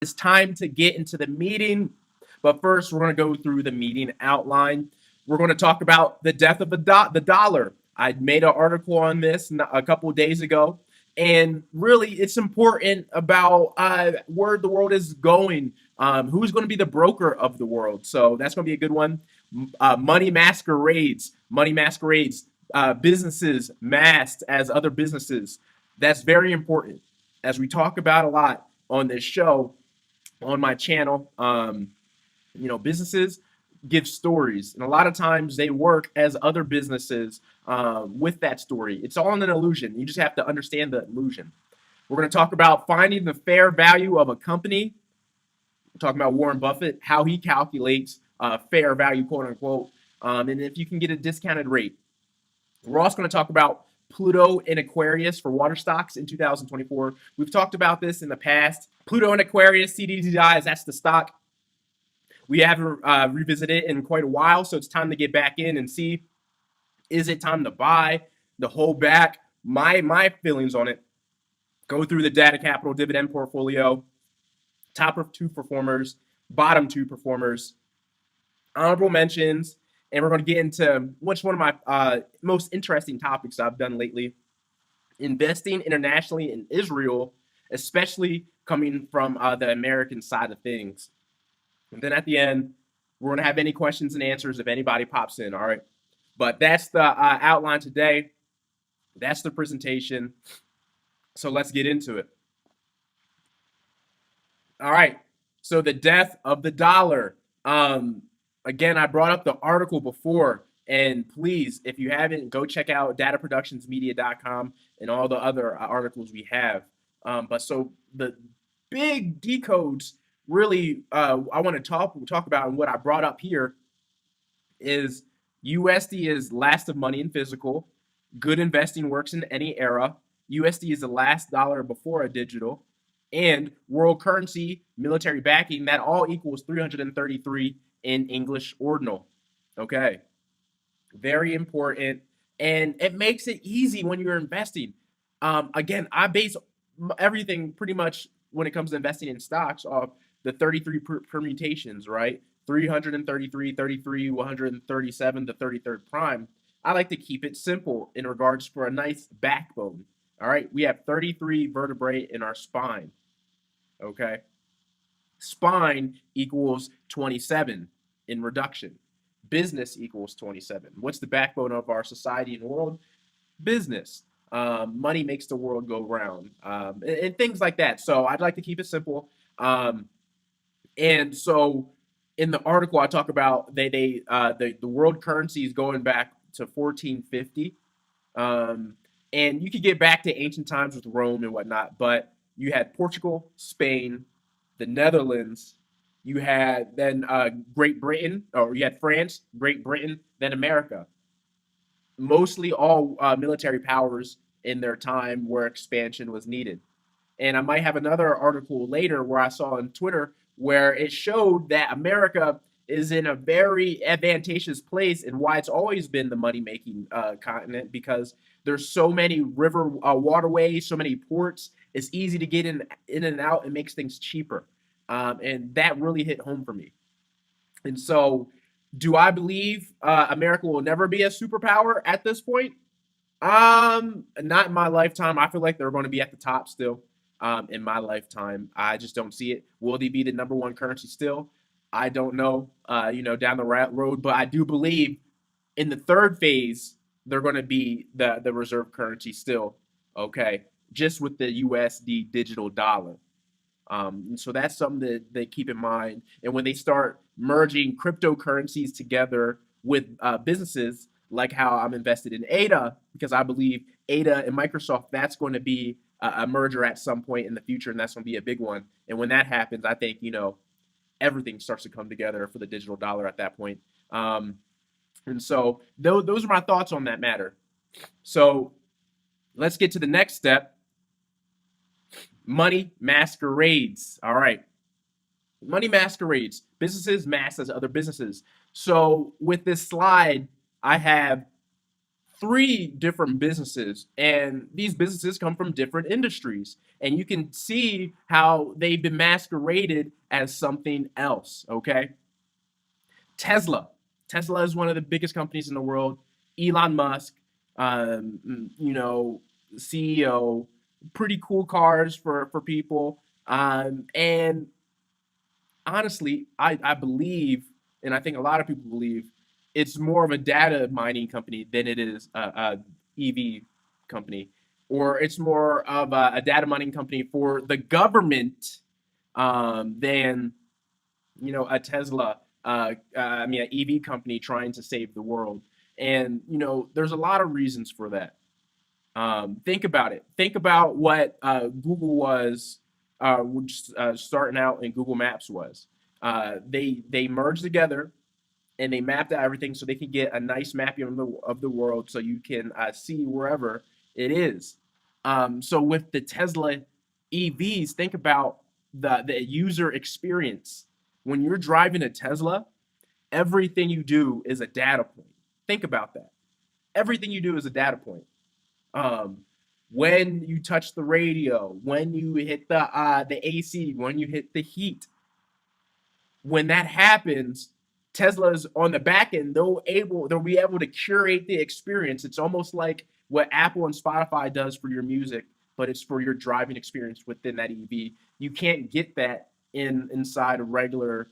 It's time to get into the meeting, but first we're going to go through the meeting outline. We're going to talk about the death of the dollar. I made an article on this a couple of days ago, and really it's important about where the world is going, who's going to be the broker of the world. So that's going to be a good one. Money masquerades, businesses masked as other businesses. That's very important, as we talk about a lot on this show, on my channel. Businesses give stories, and a lot of times they work as other businesses with that story. It's all an illusion. You just have to understand the illusion. We're going to talk about finding the fair value of a company. We're talking about Warren Buffett, how he calculates fair value, quote unquote, and if you can get a discounted rate. We're also going to talk about Pluto and Aquarius for water stocks in 2024. We've talked about this in the past. Pluto and Aquarius, CDZI, that's the stock. We haven't revisited it in quite a while, so it's time to get back in and see, is it time to buy, the hold back? My feelings on it. Go through the D.A.T.A. Capital dividend portfolio, top of 2 performers, bottom 2 performers, honorable mentions, and we're going to get into what's one of my most interesting topics I've done lately: investing internationally in Israel, especially coming from the American side of things. And then at the end, we're going to have any questions and answers if anybody pops in, all right? But that's the outline today. That's the presentation. So let's get into it. All right. So the death of the dollar. Again, I brought up the article before, and please, if you haven't, go check out dataproductionsmedia.com and all the other articles we have. But so the big decodes really I want to talk about, and what I brought up here is USD is last of money in physical. Good investing works in any era. USD is the last dollar before a digital. And world currency, military backing, that all equals 333 in English ordinal. Okay. Very important. And it makes it easy when you're investing. Again, I base everything pretty much when it comes to investing in stocks off the 33 permutations, right? 333, 33, 137, the 33rd prime. I like to keep it simple in regards for a nice backbone. All right, we have 33 vertebrae in our spine. Okay, spine equals 27 in reduction. Business equals 27. What's the backbone of our society and world? Business. Money makes the world go round, and things like that. So I'd like to keep it simple. And so in the article, I talk about the world currency is going back to 1450. And you could get back to ancient times with Rome and whatnot, but you had Portugal, Spain, the Netherlands, you had then Great Britain, or you had France, Great Britain, then America. Mostly all military powers in their time where expansion was needed. And I might have another article later where I saw on Twitter where it showed that America is in a very advantageous place, and why it's always been the money-making continent, because there's so many river waterways, so many ports. It's easy to get in and out. It makes things cheaper, and that really hit home for me. And so, do I believe America will never be a superpower at this point? Not in my lifetime. I feel like they're going to be at the top still. In my lifetime, I just don't see it. Will they be the number 1 currency still? I don't know, down the road, but I do believe in the 3rd phase, they're going to be the reserve currency still, okay, just with the USD digital dollar. So that's something that they keep in mind. And when they start merging cryptocurrencies together with businesses, like how I'm invested in A.T.A, because I believe A.T.A and Microsoft, that's going to be a merger at some point in the future, and that's going to be a big one. And when that happens, I think, everything starts to come together for the digital dollar at that point. And so those are my thoughts on that matter. So let's get to the next step. Money masquerades. All right. Money masquerades. Businesses masked as other businesses. So with this slide, I have three different businesses, and these businesses come from different industries, and you can see how they've been masqueraded as something else. Okay, Tesla. Tesla is one of the biggest companies in the world. Elon Musk, you know, CEO. Pretty cool cars for people. And honestly, I believe, and I think a lot of people believe, it's more of a data mining company than it is a EV company, or it's more of a data mining company for the government than a Tesla. I mean, an EV company trying to save the world, and there's a lot of reasons for that. Think about it. Think about what Google was starting out, and Google Maps was. They merged together and they mapped out everything so they could get a nice mapping of the world, so you can see wherever it is. So with the Tesla EVs, think about the user experience. When you're driving a Tesla, everything you do is a data point. Think about that. Everything you do is a data point. Um, when you touch the radio, when you hit the AC, when you hit the heat, when that happens, Tesla's on the back end, they'll be able to curate the experience. It's almost like what Apple and Spotify does for your music, but it's for your driving experience within that EV. You can't get that inside a regular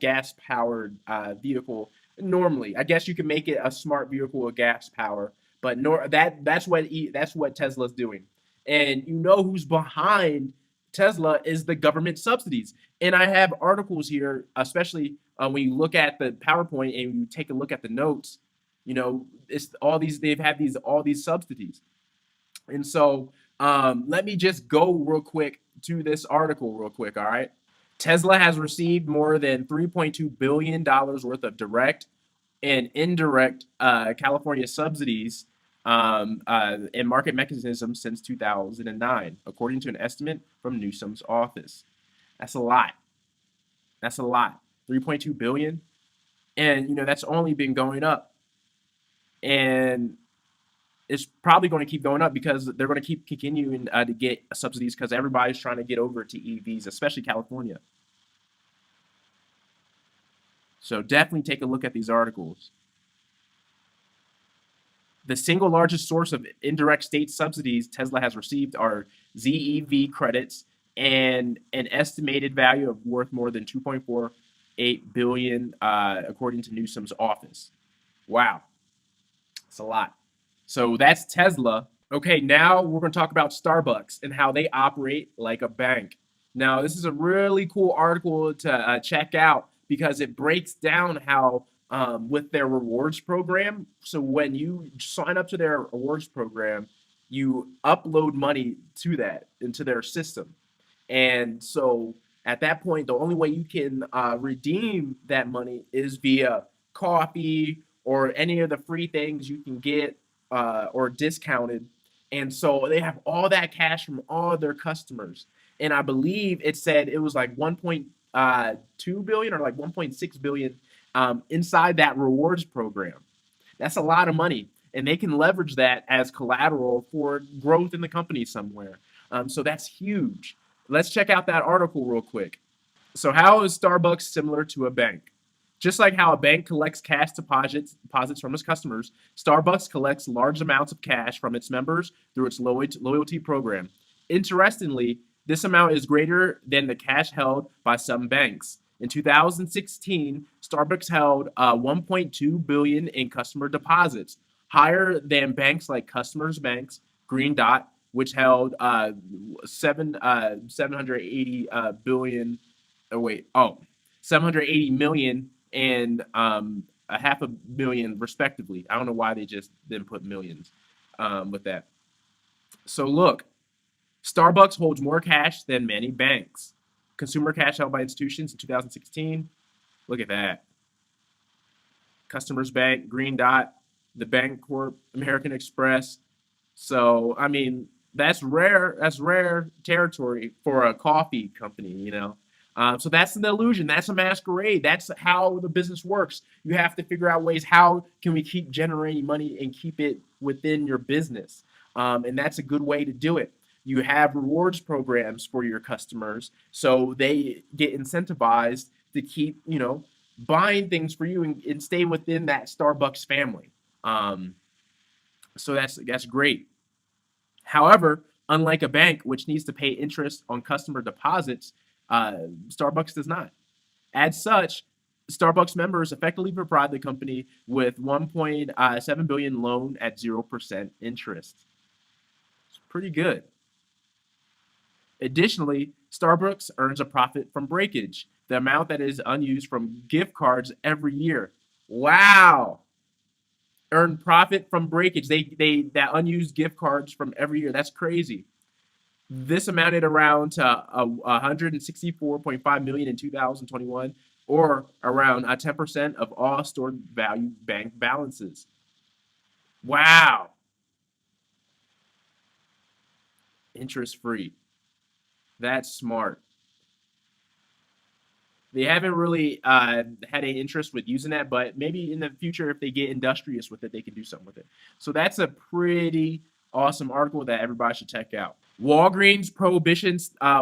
gas powered vehicle normally. I guess you can make it a smart vehicle with gas power, but that's what Tesla's doing. And who's behind Tesla is the government subsidies. And I have articles here, especially when you look at the PowerPoint and you take a look at the notes. It's all these they've had these all these subsidies, and so let me just go real quick to this article real quick. All right, Tesla has received more than $3.2 billion worth of direct and indirect California subsidies and market mechanisms since 2009, according to an estimate from Newsom's office. That's a lot. That's a lot. 3.2 billion, and that's only been going up, and it's probably going to keep going up because they're going to keep continuing to get subsidies because everybody's trying to get over to EVs, especially California. So definitely take a look at these articles. The single largest source of indirect state subsidies Tesla has received are ZEV credits and an estimated value of worth more than 2.48 billion, according to Newsom's office. Wow, it's a lot. So that's Tesla. Okay, now we're going to talk about Starbucks and how they operate like a bank. Now, this is a really cool article to check out because it breaks down how, with their rewards program. So, when you sign up to their rewards program, you upload money to that into their system. And so, at that point, the only way you can redeem that money is via coffee or any of the free things you can get or discounted. And so they have all that cash from all their customers. And I believe it said it was like 1.2 billion or like 1.6 billion inside that rewards program. That's a lot of money. And they can leverage that as collateral for growth in the company somewhere. So that's huge. Let's check out that article real quick. So, how is Starbucks similar to a bank? Just like how a bank collects cash deposits from its customers, Starbucks collects large amounts of cash from its members through its loyalty program. Interestingly, this amount is greater than the cash held by some banks. In 2016, Starbucks held 1.2 billion in customer deposits, higher than banks like Customers Banks, Green Dot, which held 780 billion. Oh wait, 780 million and a half a billion respectively. I don't know why they just didn't put millions with that. So look, Starbucks holds more cash than many banks. Consumer cash held by institutions in 2016. Look at that. Customers Bank, Green Dot, the Bank Corp, American Express. So I mean, that's rare. That's rare territory for a coffee company. So that's an illusion. That's a masquerade. That's how the business works. You have to figure out ways how can we keep generating money and keep it within your business. And that's a good way to do it. You have rewards programs for your customers, so they get incentivized to keep, buying things for you and stay within that Starbucks family. Um, so that's great. However, unlike a bank, which needs to pay interest on customer deposits, Starbucks does not. As such, Starbucks members effectively provide the company with 1.7 billion loan at 0% interest. It's pretty good. Additionally, Starbucks earns a profit from breakage, the amount that is unused from gift cards every year. Wow. Earn profit from breakage. They that unused gift cards from every year. That's crazy. This amounted around to 164.5 million in 2021, or around 10% of all stored value bank balances. Wow, interest free. That's smart. They haven't really had any interest with using that, but maybe in the future, if they get industrious with it, they can do something with it. So that's a pretty awesome article that everybody should check out. Walgreens Prohibition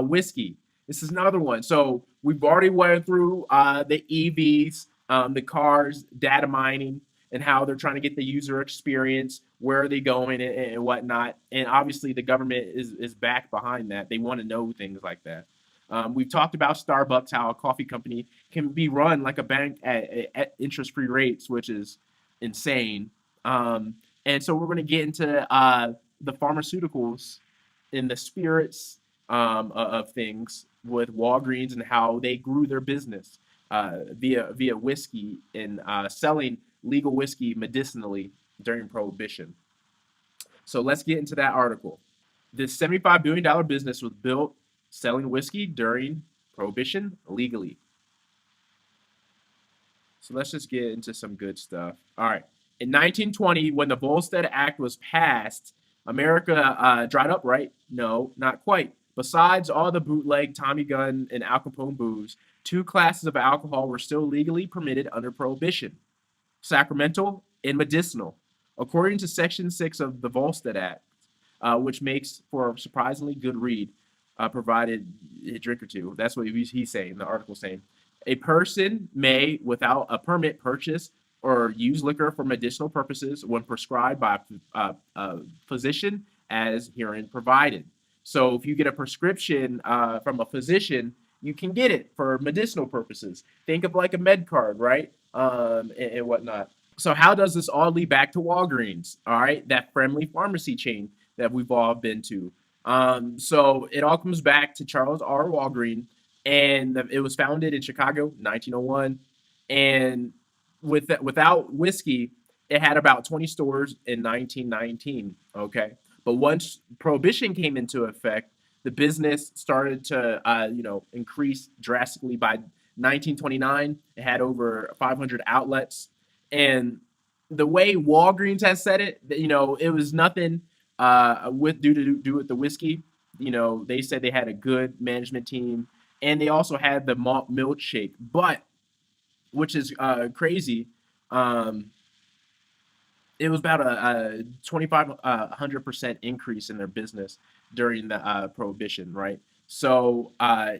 whiskey. This is another one. So we've already went through the EVs, the cars, data mining, and how they're trying to get the user experience, where are they going, and whatnot. And obviously, the government is back behind that. They want to know things like that. We've talked about Starbucks, how a coffee company can be run like a bank at interest-free rates, which is insane. And so we're going to get into the pharmaceuticals in the spirits of things with Walgreens and how they grew their business via whiskey and selling legal whiskey medicinally during Prohibition. So let's get into that article. This $75 billion business was built selling whiskey during Prohibition legally. So let's just get into some good stuff. All right. In 1920, when the Volstead Act was passed, America dried up, right? No, not quite. Besides all the bootleg, Tommy Gun, and Al Capone booze, two classes of alcohol were still legally permitted under Prohibition: sacramental and medicinal. According to Section 6 of the Volstead Act, which makes for a surprisingly good read, provided a drink or two. That's what he's saying, the article's saying. A person may, without a permit, purchase or use liquor for medicinal purposes when prescribed by a physician as herein provided. So if you get a prescription from a physician, you can get it for medicinal purposes. Think of like a med card, right? And whatnot. So how does this all lead back to Walgreens? All right, that friendly pharmacy chain that we've all been to. So it all comes back to Charles R. Walgreen, and it was founded in Chicago, 1901. And without whiskey, it had about 20 stores in 1919. Okay, but once Prohibition came into effect, the business started to increase drastically. By 1929, it had over 500 outlets, and the way Walgreens has said it, it was nothing with due to do with the whiskey. They said they had a good management team, and they also had the malt milkshake, but which is crazy. Um, it was about a 2,500% increase in their business during the Prohibition, right? So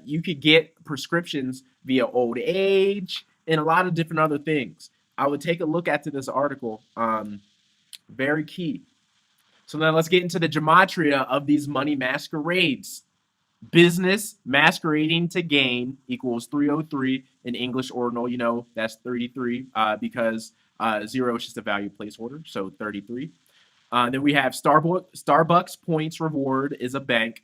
you could get prescriptions via old age and a lot of different other things. I would take a look at this article. Very key. So now let's get into the gematria of these money masquerades. Business masquerading to gain equals 303 in English ordinal. That's 33 because 0 is just a value placeholder, so 33. Then we have Starbucks points reward is a bank.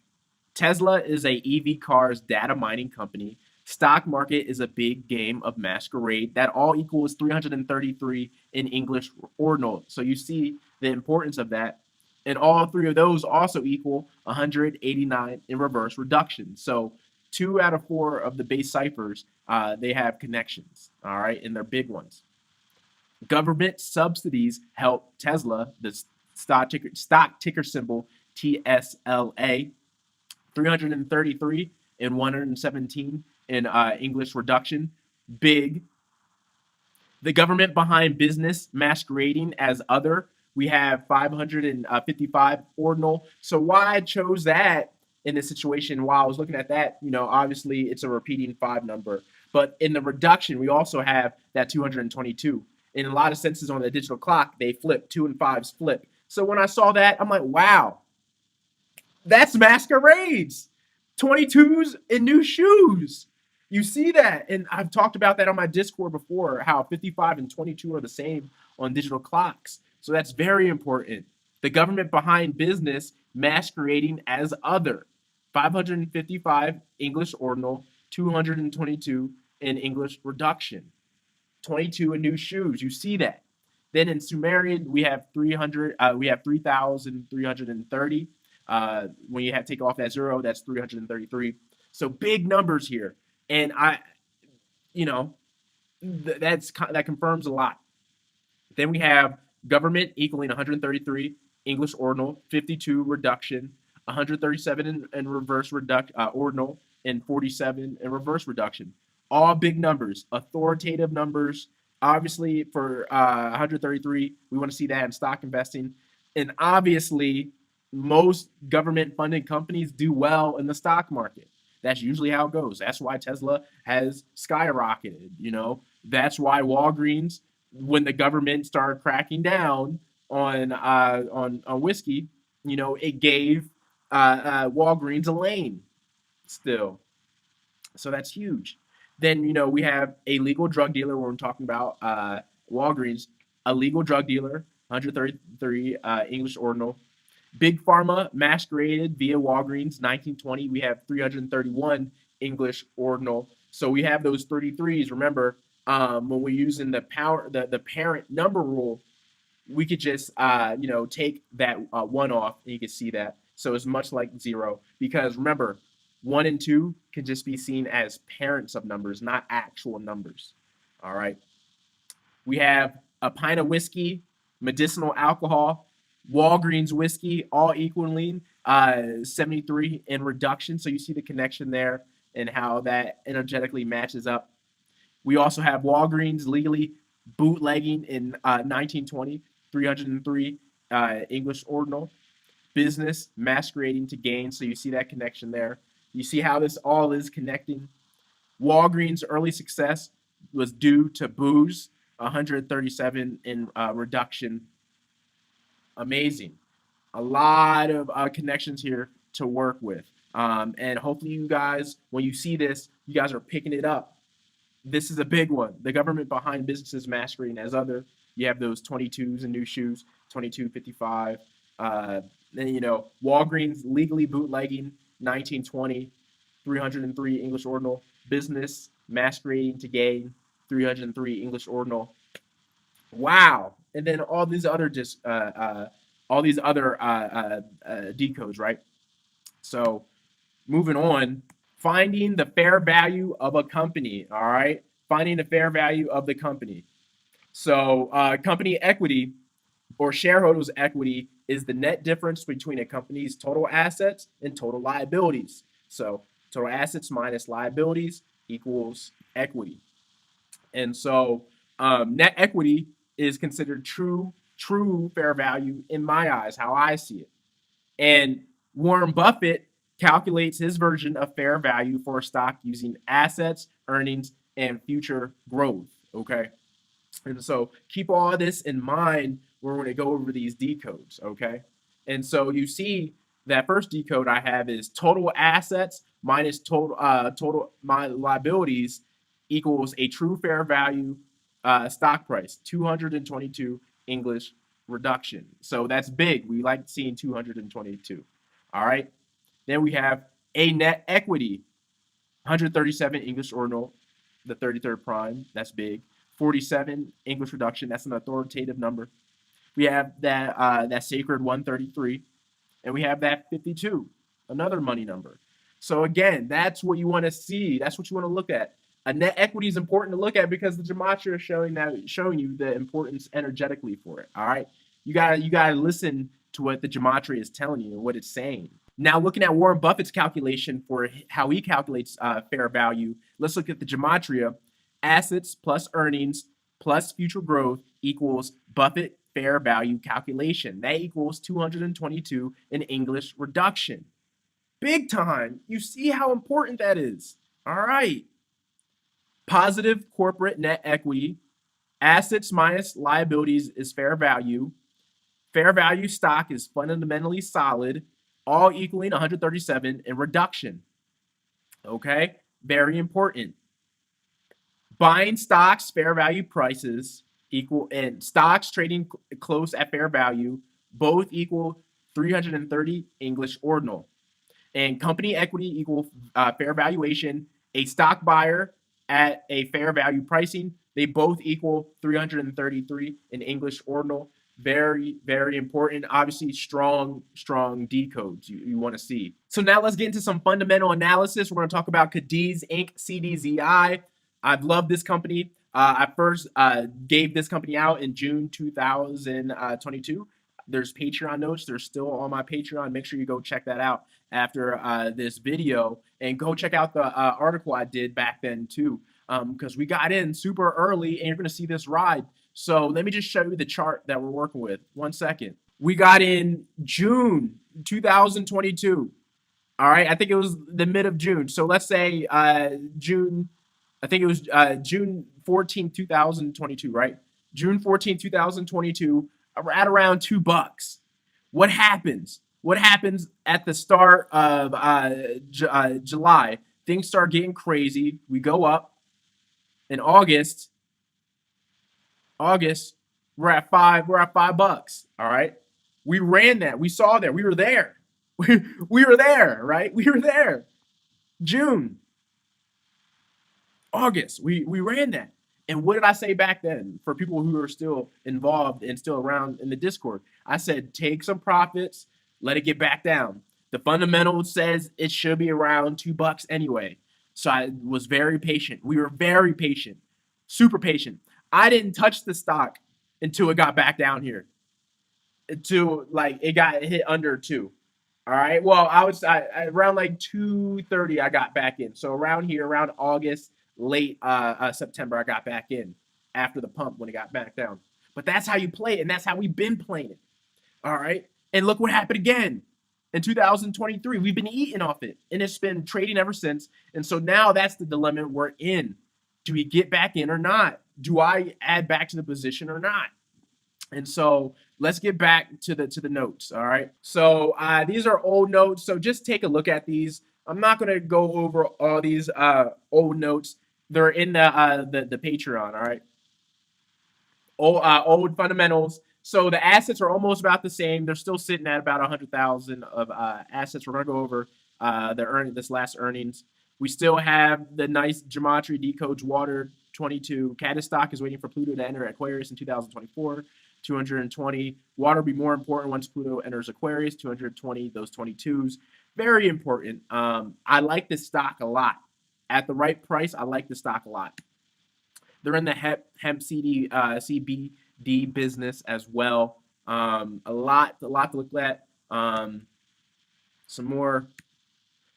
Tesla is a EV cars data mining company. Stock market is a big game of masquerade. That all equals 333 in English ordinal. So you see the importance of that. And all three of those also equal 189 in reverse reduction. So 2 out of 4 of the base ciphers, they have connections, all right, and they're big ones. Government subsidies help Tesla, the stock ticker symbol TSLA, 333 and 117 in English reduction. Big. The government behind business masquerading as other. We have 555 ordinal. So why I chose that in this situation, while I was looking at that, obviously it's a repeating 5 number. But in the reduction, we also have that 222. In a lot of senses on the digital clock, they flip, 2 and 5s flip. So when I saw that, I'm like, wow, that's Masquerades. 22s and new shoes. You see that. And I've talked about that on my Discord before, how 55 and 22 are the same on digital clocks. So that's very important. The government behind business masquerading as other. 555 English ordinal, 222 in English reduction. 22 in new shoes. You see that. Then in Sumerian, we have 300. We have 3,330. When you have to take off that zero, that's 333. So big numbers here, and you know, that confirms a lot. Then we have government equaling 133 English ordinal, 52 reduction, 137 in reverse ordinal, and 47 in reverse reduction. All big numbers, authoritative numbers. Obviously, for 133, we want to see that in stock investing, and obviously, most government-funded companies do well in the stock market. That's usually how it goes. That's why Tesla has skyrocketed. That's why Walgreens, when the government started cracking down on whiskey, it gave Walgreens a lane still. So that's huge. Then we have a legal drug dealer. When we're talking about Walgreens, a legal drug dealer, 133 English ordinal. Big Pharma masqueraded via Walgreens, 1920. We have 331 English ordinal. So we have those 33s. Remember, when we're using the parent number rule, we could just take that 1 off, and you can see that. So it's much like 0, because remember, 1 and 2 can just be seen as parents of numbers, not actual numbers. All right. We have a pint of whiskey, medicinal alcohol, Walgreens whiskey, all equaling 73 in reduction. So you see the connection there and how that energetically matches up. We also have Walgreens legally bootlegging in 1920, 303 English ordinal. Business masquerading to gain. So you see that connection there. You see how this all is connecting. Walgreens' early success was due to booze, 137 in reduction. Amazing. A lot of connections here to work with. And hopefully you guys, when you see this, you guys are picking it up. This is a big one. The government behind businesses masquerading as other. You have those 22s and new shoes, 2255. Then, Walgreens legally bootlegging, 1920, 303 English ordinal. Business masquerading to gain, 303 English ordinal. Wow. And then all these other decodes, right? So moving on, finding the fair value of a company. All right, finding the fair value of the company. So company equity or shareholders' equity is the net difference between a company's total assets and total liabilities. So total assets minus liabilities equals equity. And so net equity is considered true fair value in my eyes, how I see it. And Warren Buffett calculates his version of fair value for a stock using assets, earnings, and future growth. Okay. And so keep all this in mind when we're going to go over these decodes. Okay. And so you see that first decode I have is total assets minus total my liabilities equals a true fair value stock price, 222 English reduction. So that's big. We like seeing 222. All right. Then we have a net equity, 137 English ordinal, the 33rd prime. That's big. 47 English reduction. That's an authoritative number. We have that sacred 133, and we have that 52, another money number. So again, that's what you want to see. That's what you want to look at. A net equity is important to look at because the gematria is showing you the importance energetically for it. All right, you gotta listen to what the gematria is telling you and what it's saying. Now, looking at Warren Buffett's calculation for how he calculates fair value, let's look at the gematria. Assets plus earnings plus future growth equals Buffett fair value calculation. That equals 222 in English reduction. Big time. You see how important that is. All right. Positive corporate net equity. Assets minus liabilities is fair value. Fair value stock is fundamentally solid, all equaling 137 in reduction. Okay, very important. Buying stocks, fair value prices equal, and stocks trading close at fair value, both equal 330 English ordinal. And company equity equal fair valuation. A stock buyer at a fair value pricing, they both equal 333 in English ordinal. Very, very important. Obviously, strong D codes you want to see. So now let's get into some fundamental analysis. We're going to talk about Cadiz Inc. CDZI. I've loved this company. I first gave this company out in June 2022. There's Patreon notes. They're still on my Patreon. Make sure you go check that out after this video, and go check out the article I did back then too, because we got in super early, and you're going to see this ride. So let me just show you the chart that we're working with. 1 second. We got in June 2022. All right, I think it was the mid of June. So let's say June. I think it was June 14, 2022, right? June 14, 2022, at around $2. What happens? What happens at the start of July? Things start getting crazy. We go up. In August, we're at $5. All right. We ran that. We saw that. We were there. We were there, right? We were there. June, August, we ran that. And what did I say back then for people who are still involved and still around in the Discord? I said, take some profits, let it get back down. The fundamental says it should be around $2 anyway. So I was very patient. We were very patient, super patient. I didn't touch the stock until it got back down here. Until like it got hit under 2. All right. Well, around like 2:30 I got back in. So around here, around August, late September, I got back in after the pump when it got back down. But that's how you play it, and that's how we've been playing it. All right. And look what happened again. In 2023, we've been eating off it, and it's been trading ever since. And so now that's the dilemma we're in. Do we get back in or not? Do I add back to the position or not? And so let's get back to the notes. All right. So these are old notes. So just take a look at these. I'm not going to go over all these old notes. They're in the Patreon. All right. Old fundamentals. So the assets are almost about the same. They're still sitting at about 100,000 of assets. We're going to go over this last earnings. We still have the nice gematria decodes water 22. Cadiz stock is waiting for Pluto to enter Aquarius in 2024. 220. Water will be more important once Pluto enters Aquarius. 220. Those 22s. Very important. I like this stock a lot. At the right price, I like the stock a lot. They're in the hemp CBD business as well. A lot to look at. Some more.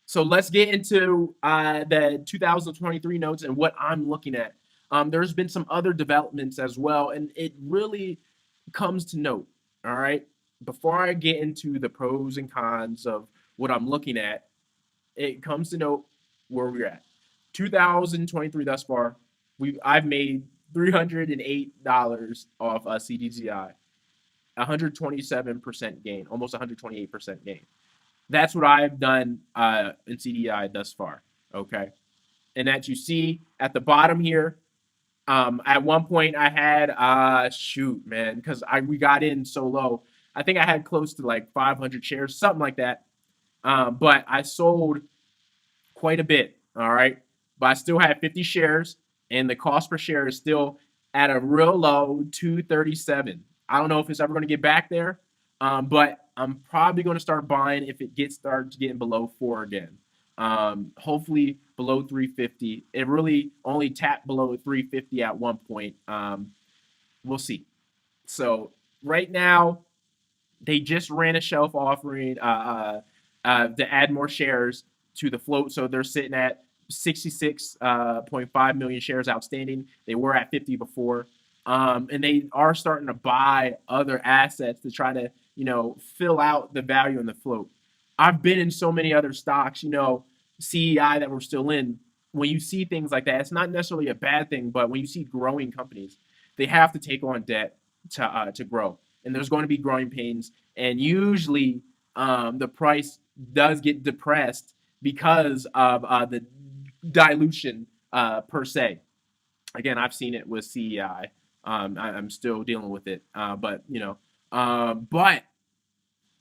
So let's get into the 2023 notes and what I'm looking at. There's been some other developments as well, and it really comes to note. All right, before I get into the pros and cons of what I'm looking at, it comes to note where we're at. 2023 thus far, I've made $308 off CDZI, 127% gain, almost 128% gain. That's what I've done in CDI thus far. Okay, and as you see at the bottom here, at one point I had shoot, man, because we got in so low. I think I had close to like 500 shares, something like that. But I sold quite a bit. All right, but I still had 50 shares, and the cost per share is still at a real low 237. I don't know if it's ever going to get back there, but I'm probably going to start buying if it starts getting below 4 again. Hopefully below 350. It really only tapped below 350 at one point. We'll see. So right now, they just ran a shelf offering. to add more shares to the float. So they're sitting at 66.5 million shares outstanding. They were at 50 before. And they are starting to buy other assets to try to, fill out the value in the float. I've been in so many other stocks, CEI that we're still in. When you see things like that, it's not necessarily a bad thing, but when you see growing companies, they have to take on debt to grow, and there's going to be growing pains, and usually the price does get depressed because of the dilution per se. Again, I've seen it with CEI. I'm still dealing with it, but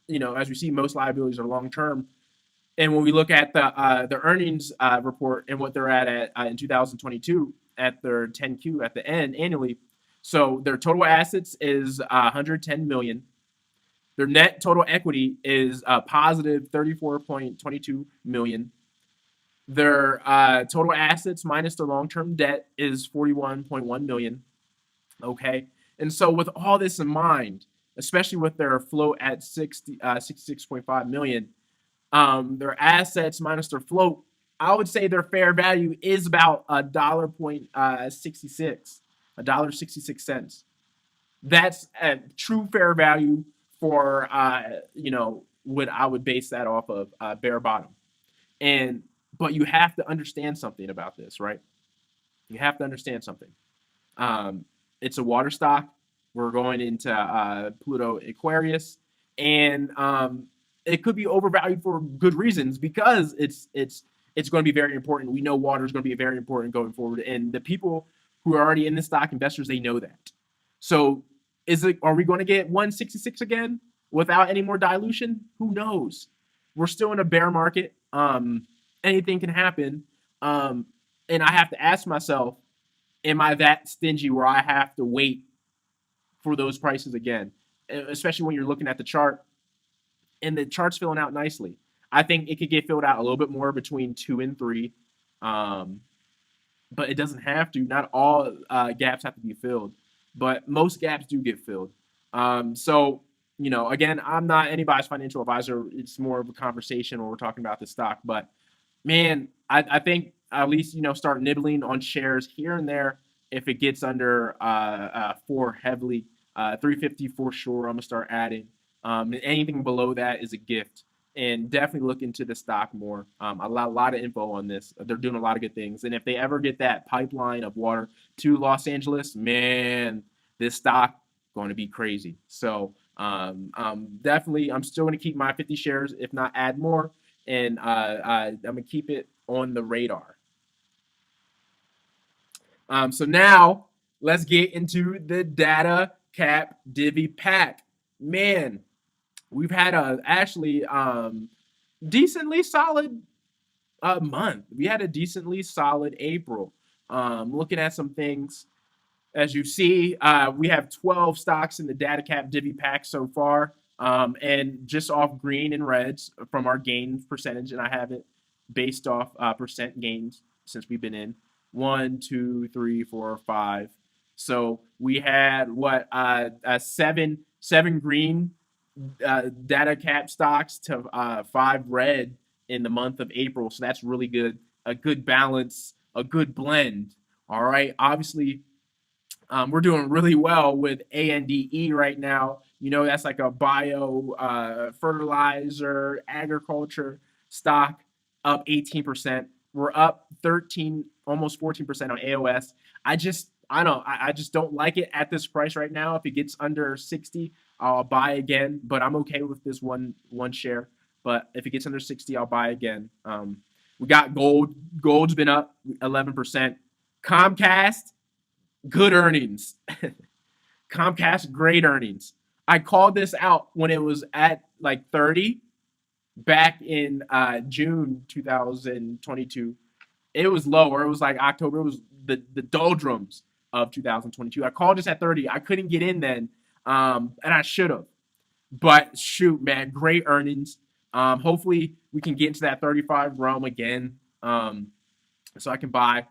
as we see, most liabilities are long term. And when we look at the earnings report and what they're at in 2022 at their 10Q at the end annually, so their total assets is 110 million. Their net total equity is positive 34.22 million. Their total assets minus their long-term debt is 41.1 million. Okay, and so with all this in mind, especially with their float at 66.5 million, their assets minus their float, I would say their fair value is about $1.66. That's a true fair value for what I would base that off of, bare bottom. And but you have to understand something about this, right? You have to understand something. Um, it's a water stock. We're going into Pluto Aquarius, and it could be overvalued for good reasons because it's going to be very important. We know water is going to be very important going forward, and the people who are already in the stock, investors, they know that. So, are we going to get 166 again without any more dilution? Who knows? We're still in a bear market. Anything can happen, and I have to ask myself, am I that stingy where I have to wait for those prices again? Especially when you're looking at the chart, and the chart's filling out nicely. I think it could get filled out a little bit more between 2 and 3, um, but it doesn't have to. Not all gaps have to be filled, but most gaps do get filled. Again, I'm not anybody's financial advisor. It's more of a conversation when we're talking about the stock, but man, I think at least start nibbling on shares here and there if it gets under 4 heavily, 350 for sure. I'm gonna start adding. Anything below that is a gift, and definitely look into the stock more. A lot of info on this. They're doing a lot of good things, and if they ever get that pipeline of water to Los Angeles, man, this stock going to be crazy. So definitely, I'm still going to keep my 50 shares, if not add more, and I'm gonna keep it on the radar. So now let's get into the data cap divvy pack. Man, we've had a actually decently solid month. We had a decently solid April. Looking at some things, as you see, we have 12 stocks in the data cap divvy pack so far, and just off green and reds from our gain percentage, and I have it based off percent gains since we've been in 1, 2, 3, 4, 5. So we had what seven green data cap stocks to 5 red in the month of April. So that's really good. A good balance, a good blend. All right. Obviously, we're doing really well with ANDE right now. That's like a bio fertilizer, agriculture stock, up 18%. We're up 13, almost 14% on AOS. I just don't like it at this price right now. If it gets under 60, I'll buy again, but I'm okay with this one share. But if it gets under 60, I'll buy again. We got gold. Gold's been up 11%. Comcast, good earnings. Comcast, great earnings. I called this out when it was at like 30 back in June 2022. It was lower. It was like October. It was the doldrums of 2022. I called this at 30. I couldn't get in then, and I should have. But shoot, man, great earnings. Hopefully we can get into that 35 realm again, so I can buy.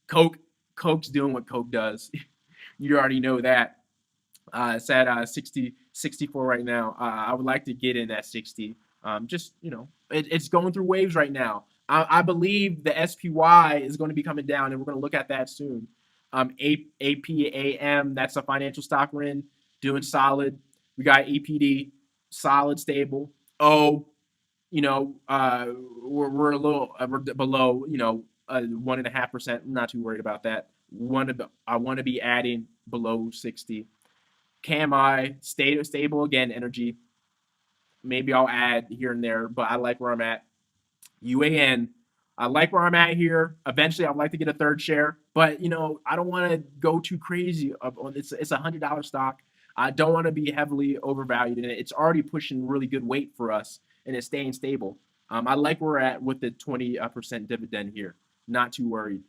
Coke's doing what Coke does. You already know that. It's at 64 right now. I would like to get in at 60. Just It's going through waves right now. I believe the SPY is going to be coming down, and we're going to look at that soon. APAM, that's a financial stock we're in, doing solid. We got EPD, solid, stable. O, you know, we're a little we're below, 1.5%. Not too worried about that. I want to be adding below 60. KMI, stable again, energy. Maybe I'll add here and there, but I like where I'm at. UAN, I like where I'm at here. Eventually, I'd like to get a third share, but I don't want to go too crazy. It's $100 stock. I don't want to be heavily overvalued in it. It's already pushing really good weight for us, and it's staying stable. I like where we're at with the 20% dividend here. Not too worried.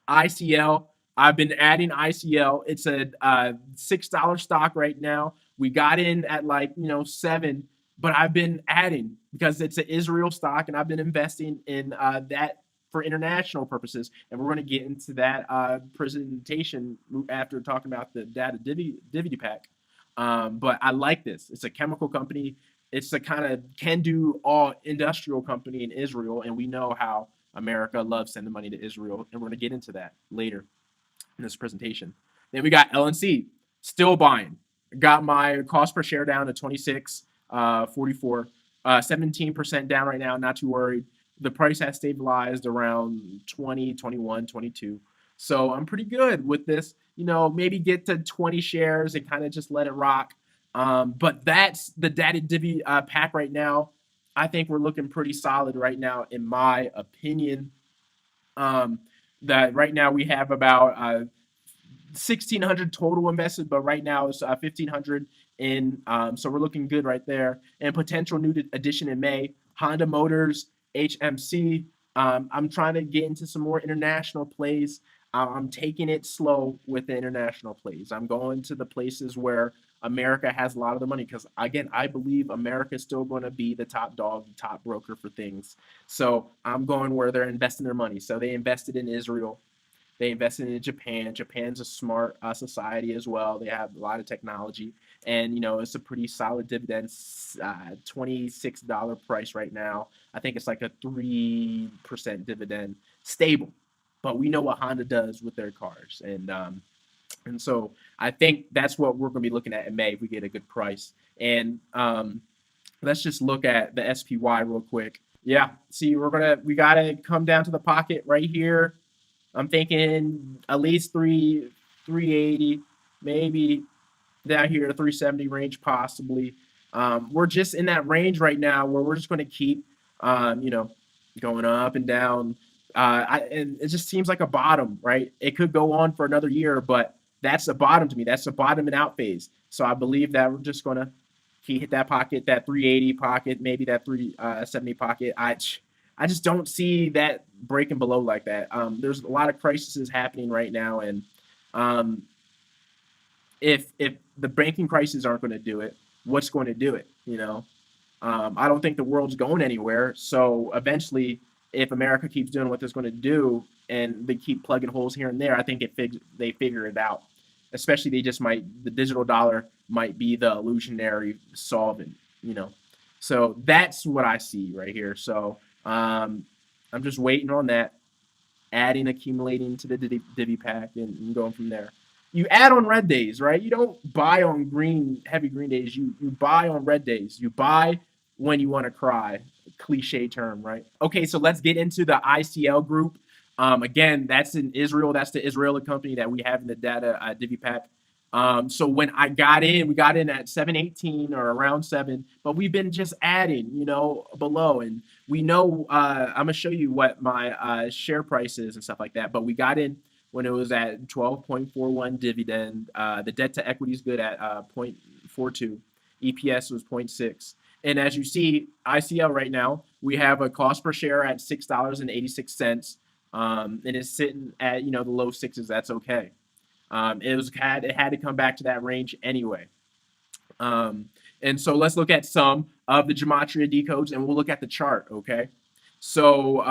ICL. I've been adding ICL. It's a $6 stock right now. We got in at like 7, but I've been adding because it's an Israel stock, and I've been investing in that for international purposes. And we're going to get into that presentation after talking about the data divvy pack. But I like this. It's a chemical company. It's a kind of can do all industrial company in Israel, and we know how America loves sending money to Israel, and we're going to get into that later in this presentation. Then we got LNC, still buying. Got my cost per share down to 26.44, 17% down right now. Not too worried. The price has stabilized around 20, 21, 22. So I'm pretty good with this. Maybe get to 20 shares and kind of just let it rock. But that's the data divvy pack right now. I think we're looking pretty solid right now, in my opinion. That right now we have about 1,600 total invested, but right now it's 1,500 in. So we're looking good right there. And potential new addition in May, Honda Motors, HMC. I'm trying to get into some more international plays. I'm taking it slow with the international plays. I'm going to the places where America has a lot of the money because, again, I believe America is still going to be the top dog, the top broker for things. So I'm going where they're investing their money. So they invested in Israel. They invested in Japan. Japan's a smart society as well. They have a lot of technology, and it's a pretty solid dividend. $26 price right now. I think it's like a 3% dividend, stable. But we know what Honda does with their cars, and so I think that's what we're going to be looking at in May if we get a good price. And let's just look at the SPY real quick. Yeah, see, we gotta come down to the pocket right here. I'm thinking at least 380, maybe down here to 370 range possibly. We're just in that range right now where we're just going to keep, going up and down. And it just seems like a bottom, right? It could go on for another year, but that's a bottom to me. That's a bottom and out phase. So I believe that we're just going to hit that pocket, that 380 pocket, maybe that 370 pocket. I just don't see that breaking below like that. There's a lot of crises happening right now, and if the banking crises aren't going to do it, what's going to do it? I don't think the world's going anywhere. So eventually, if America keeps doing what it's going to do, and they keep plugging holes here and there, I think they figure it out. Especially the digital dollar might be the illusionary solvent. So that's what I see right here. So I'm just waiting on that, accumulating to the divvy pack, and going from there. You add on red days, right? You don't buy on heavy green days. You buy on red days. You buy when you want to cry. Cliche term, right? Okay, so let's get into the ICL group. Again, that's in Israel. That's the Israeli company that we have in the data divvy pack. So when we got in at 718 or around 7, but we've been just adding, below. And we know, I'm going to show you what my share price is and stuff like that. But we got in when it was at 12.41 dividend. The debt to equity is good at 0.42. EPS was 0.6. And as you see, ICL right now, we have a cost per share at $6.86. And it's sitting at, the low sixes. That's okay. It had to come back to that range anyway. And so let's look at some of the gematria decodes, and we'll look at the chart, okay? So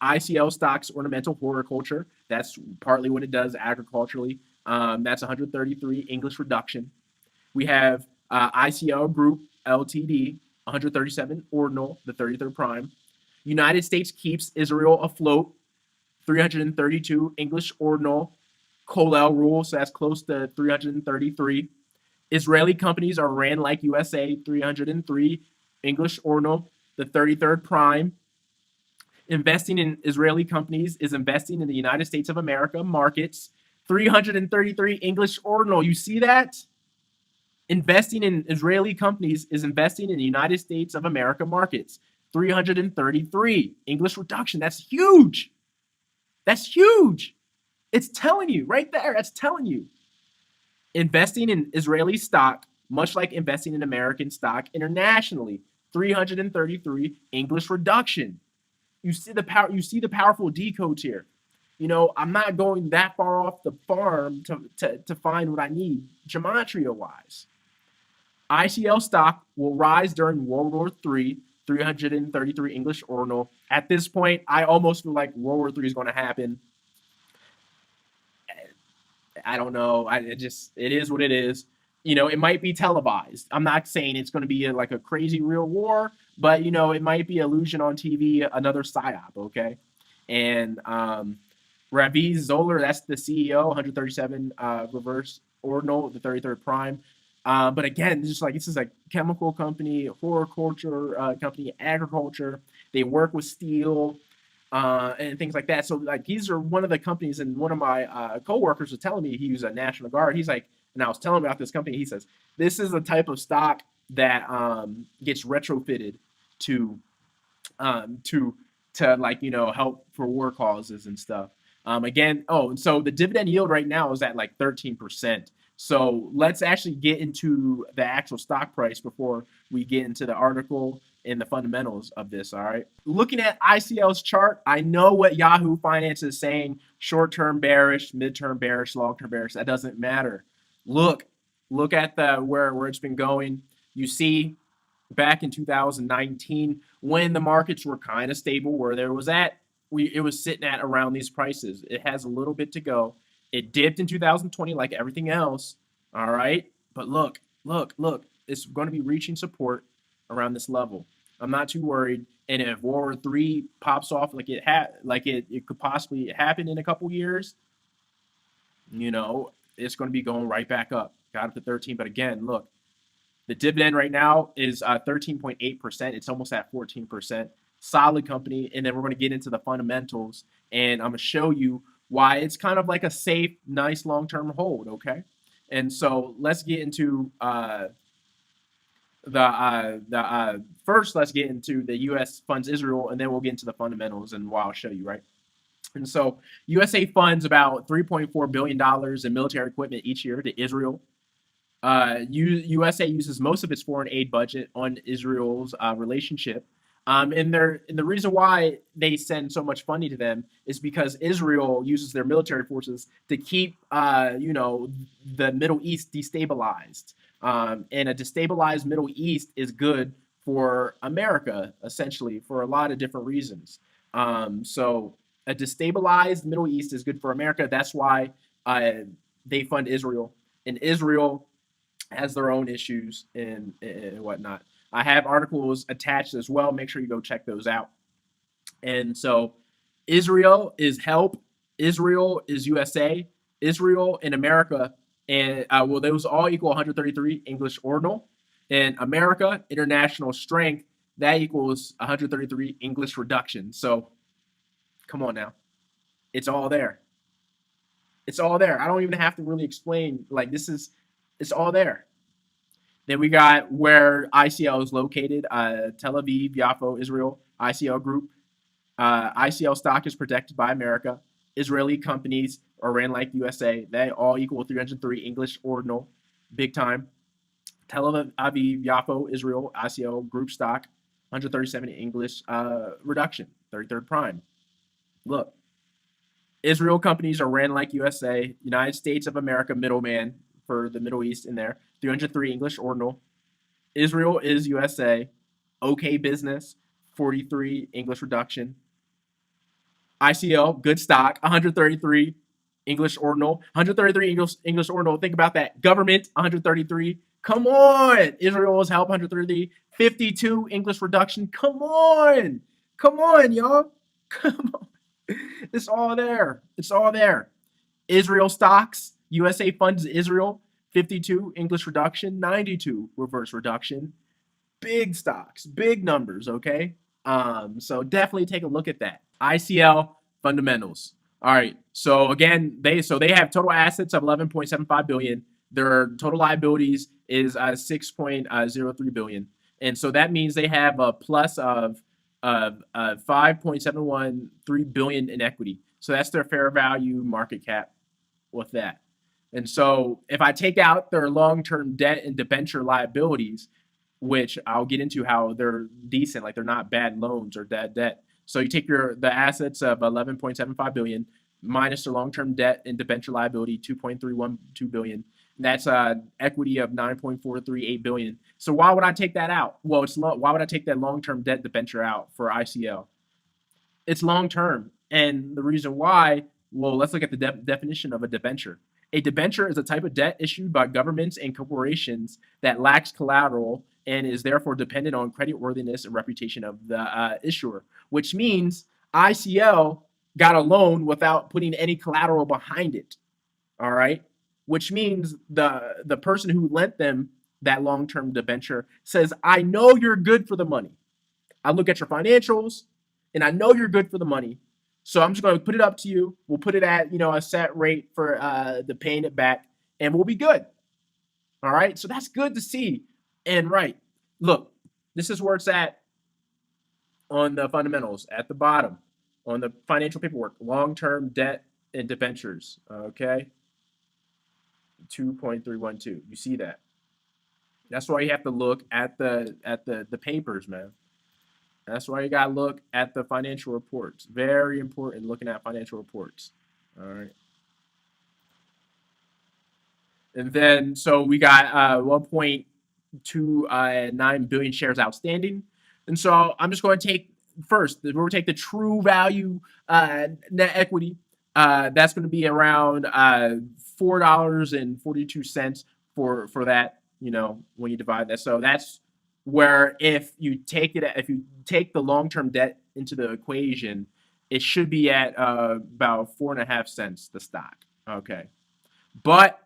ICL stocks ornamental horticulture. That's partly what it does agriculturally. That's 133 English reduction. We have ICL Group Ltd. 137 ordinal, the 33rd prime. United States keeps Israel afloat, 332 English ordinal. Colel rule, so that's close to 333. Israeli companies are ran like USA, 303 English ordinal, the 33rd prime. Investing in Israeli companies is investing in the United States of America markets, 333 English ordinal. You see that? Investing in Israeli companies is investing in the United States of America markets, 333 English reduction. That's huge. That's huge. It's telling you right there. That's telling you. Investing in Israeli stock, much like investing in American stock internationally, 333 English reduction. You see the power. You see the powerful decodes here. You know, I'm not going that far off the farm to find what I need gematria wise. ICL stock will rise during World War III, 333 English ordinal. At this point, I almost feel like World War III is going to happen. I don't know. It is what it is. You know, it might be televised. I'm not saying it's going to be like a crazy real war, but you know, it might be illusion on TV, another psyop. Okay, and Ravi Zoller, that's the CEO, 137 reverse ordinal, the 33rd prime. But again, this is a chemical company, horticulture company, agriculture. They work with steel and things like that. So like these are one of the companies, and one of my coworkers was telling me he was a National Guard. He's like, and I was telling him about this company. He says this is the type of stock that gets retrofitted to um, to like help for war causes and stuff. Again, oh, and so the dividend yield right now is at like 13%. So let's actually get into the actual stock price before we get into the article and the fundamentals of this. All right. Looking at ICL's chart, I know what Yahoo Finance is saying: short-term bearish, mid-term bearish, long-term bearish. That doesn't matter. Look, look at the where it's been going. You see back in 2019 when the markets were kind of stable where there was at it was sitting at around these prices. It has a little bit to go. It dipped in 2020 like everything else. All right, but look, it's going to be reaching support around this level. I'm not too worried. And if World War III pops off like it could possibly happen in a couple years, you know, it's going to be going right back up. Got up to 13, but again, look, the dividend right now is 13.8%. It's almost at 14%. Solid company. And then we're going to get into the fundamentals, and I'm going to show you why it's kind of like a safe, nice long-term hold. Okay. And so let's get into the first. Let's get into the U.S. funds Israel, and then we'll get into the fundamentals and why I'll show you, right? And so USA funds about $3.4 billion in military equipment each year to Israel. USA uses most of its foreign aid budget on Israel's relationship. And the reason why they send so much funding to them is because Israel uses their military forces to keep, the Middle East destabilized. And a destabilized Middle East is good for America, essentially, for a lot of different reasons. So a destabilized Middle East is good for America. That's why they fund Israel. And Israel has their own issues and whatnot. I have articles attached as well. Make sure you go check those out. And so Israel is help. Israel is USA. Israel and America. And those all equal 133 English ordinal. And America, international strength, that equals 133 English reduction. So come on now. It's all there. It's all there. I don't even have to really explain. It's all there. Then we got where ICL is located, Tel Aviv, Yafo, Israel, ICL Group. ICL stock is protected by America. Israeli companies are ran like USA. They all equal 303 English ordinal, big time. Tel Aviv, Yafo, Israel, ICL Group stock, 137 English reduction, 33rd prime. Look, Israel companies are ran like USA. United States of America middleman for the Middle East in there, 303 English ordinal. Israel is USA. Okay business, 43 English reduction. ICL, good stock, 133 English ordinal. 133 English ordinal. Think about that. Government, 133. Come on. Israel's help 130. 52 English reduction. Come on. Come on, y'all. Come on. It's all there. It's all there. Israel stocks. USA funds Israel. 52 English reduction. 92 reverse reduction. Big stocks, big numbers, okay? So definitely take a look at that. ICL fundamentals. All right. So again, they have total assets of 11.75 billion. Their total liabilities is 6.03 billion, and so that means they have a plus of 5.713 billion in equity. So that's their fair value market cap with that. And so if I take out their long-term debt and debenture liabilities, which I'll get into how they're decent, like they're not bad loans or bad debt. So you take the assets of 11.75 billion minus the long-term debt and debenture liability 2.312 billion. That's equity of 9.438 billion. So why would I take that out? Well, why would I take that long-term debt debenture out for ICL? It's long term. And the reason why, well, let's look at the definition of a debenture. A debenture is a type of debt issued by governments and corporations that lacks collateral and is therefore dependent on creditworthiness and reputation of the issuer, which means ICL got a loan without putting any collateral behind it. All right. Which means the person who lent them that long-term debenture says, I know you're good for the money. I look at your financials and I know you're good for the money. So I'm just going to put it up to you. We'll put it at, a set rate for the paying it back and we'll be good. All right. So that's good to see. And right, look, this is where it's at on the fundamentals at the bottom on the financial paperwork, long-term debt and debentures. Okay. 2.312. You see that? That's why you have to look at the papers, man. That's why you gotta look at the financial reports. Very important looking at financial reports. All right. And then so we got 1.29 billion shares outstanding. And so I'm just going to take first, we're going to take the true value net equity. That's going to be around $4.42 for that, when you divide that. So that's where if you take the long-term debt into the equation, it should be at about 4.5 cents the stock. Okay. But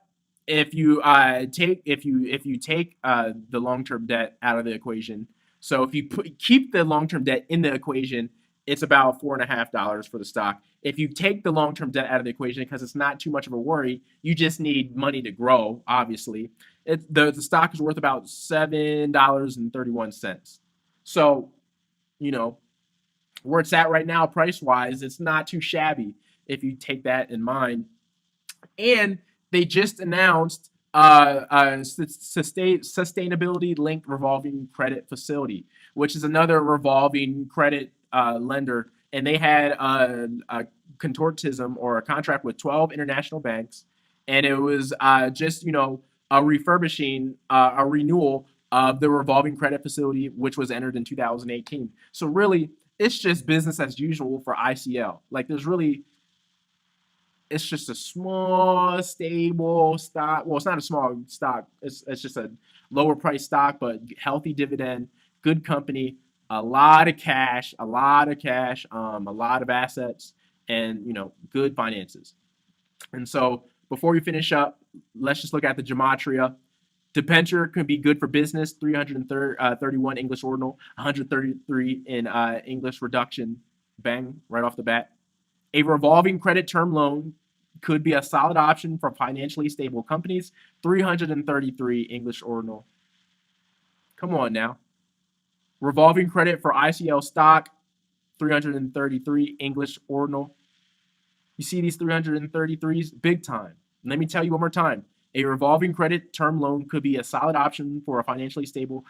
if you take the long-term debt out of the equation, so if you keep the long-term debt in the equation, it's about $4.50 for the stock. If you take the long-term debt out of the equation because it's not too much of a worry, you just need money to grow. Obviously, the stock is worth about $7.31. So, where it's at right now, price-wise, it's not too shabby if you take that in mind. And they just announced a sustainability-linked revolving credit facility, which is another revolving credit lender. And they had a consortium or a contract with 12 international banks, and it was just a refurbishing, a renewal of the revolving credit facility, which was entered in 2018. So really, it's just business as usual for ICL. Like it's just a small, stable stock. Well, it's not a small stock. It's just a lower price stock, but healthy dividend, good company, a lot of cash, a lot of assets, and good finances. And so before we finish up, let's just look at the gematria. Debenture can be good for business, 331 English ordinal, 133 in English reduction, bang, right off the bat. A revolving credit term loan could be a solid option for financially stable companies, 333 English ordinal. Come on now. Revolving credit for ICL stock, 333 English ordinal. You see these 333s? Big time. And let me tell you one more time. A revolving credit term loan could be a solid option for a financially stable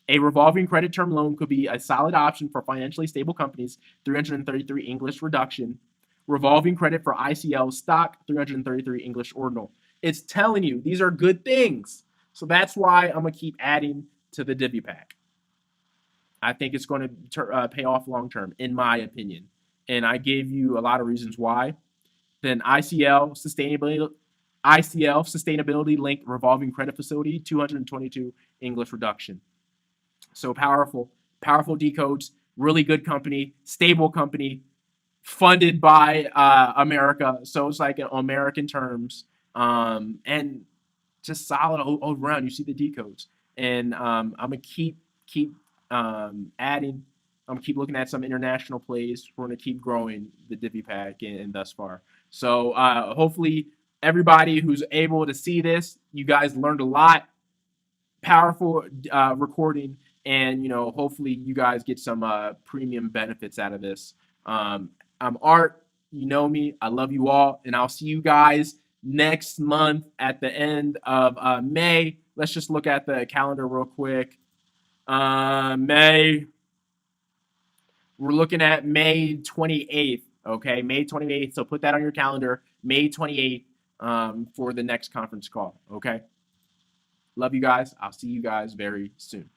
a revolving credit term loan could be a solid option for financially stable companies, 333 English reduction. Revolving credit for ICL stock, 333 English ordinal. It's telling you these are good things. So that's why I'm going to keep adding to the divvy pack. I think it's going to pay off long term, in my opinion. And I gave you a lot of reasons why. Then ICL, ICL, Sustainability Linked Revolving Credit Facility, 222 English reduction. So powerful, powerful decodes, really good company, stable company, funded by America. So it's like in American terms, and just solid all around. You see the decodes, and I'm gonna keep adding. I'm gonna keep looking at some international plays. We're gonna keep growing the Divi pack and thus far. So hopefully everybody who's able to see this, you guys learned a lot. Powerful recording, and hopefully you guys get some premium benefits out of this. I'm Art. You know me. I love you all, and I'll see you guys next month at the end of May. Let's just look at the calendar real quick. May. We're looking at May 28th. Okay, May 28th. So put that on your calendar. May 28th for the next conference call. Okay. Love you guys. I'll see you guys very soon.